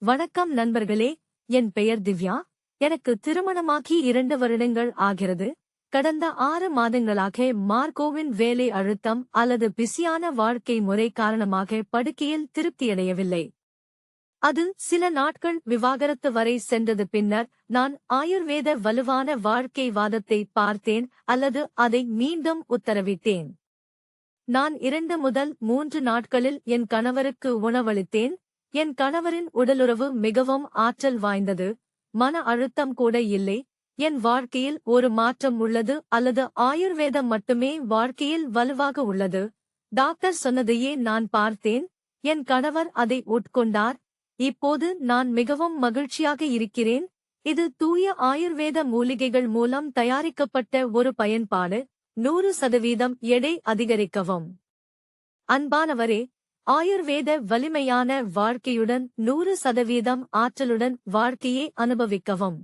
வணக்கம் நண்பர்களே, என் பெயர் திவ்யா. எனக்கு திருமணமாகி 2 வருடங்கள் ஆகிறது. கடந்த 6 மாதங்களாக மார்கோவின் வேலை அழுத்தம் அல்லது பிஸியான வாழ்க்கை முறை காரணமாக படுக்கையில் திருப்தியடையவில்லை. அது சில நாட்கள் விவாகரத்து வரை சென்றது. பின்னர் நான் ஆயுர்வேத வலுவான வாழ்க்கை வாதத்தை பார்த்தேன் அல்லது அதை மீண்டும் உத்தரவிட்டேன். நான் 2 முதல் 3 நாட்களில் என் கணவருக்கு உணவளித்தேன். என் கணவரின் உடலுறவு மிகவும் ஆற்றல் வாய்ந்தது. மன அழுத்தம் கூட இல்லை. என் வாழ்க்கையில் ஒரு மாற்றம் உள்ளது அல்லது ஆயுர்வேதம் மட்டுமே வாழ்க்கையில் வலுவாக உள்ளது. டாக்டர் சொன்னதையே நான் பார்த்தேன். என் கணவர் அதை உட்கொண்டார். இப்போது நான் மிகவும் மகிழ்ச்சியாக இருக்கிறேன். இது தூய ஆயுர்வேத மூலிகைகள் மூலம் தயாரிக்கப்பட்ட ஒரு பயன்பாடு. 100% எடை அதிகரிக்கவும். அன்பானவரே, ஆயுர்வேத வலிமையான வாழ்க்கையுடன் 100% ஆற்றலுடன் வாழ்க்கையை அனுபவிக்கவும்.